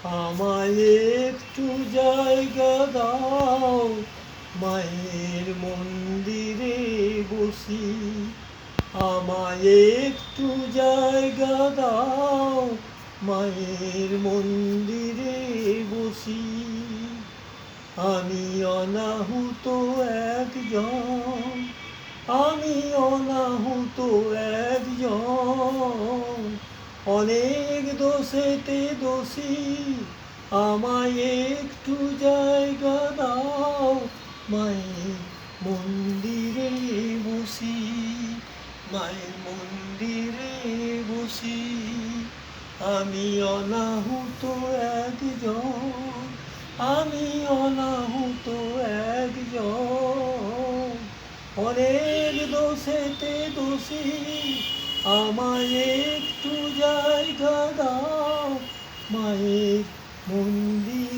আমায় একটু জায়গা দাও, মায়ের মন্দিরে বসি। আমায় একটু জায়গা দাও, মায়ের মন্দিরে বসি। আমি অনাহুত একজন, আমি অনাহুত একজন, অনেক দোষেতে দোষী। আমায় একটু জায়গা দাও, মায়ের মন্দিরে বসি। মায়ের মন্দিরে বসি। আমি অনাহুত একজন, আমি অনাহুত একজন, অনেক দোষেতে দোষী। আমায় একটু জায়গা দাও, মায়ের মন্দির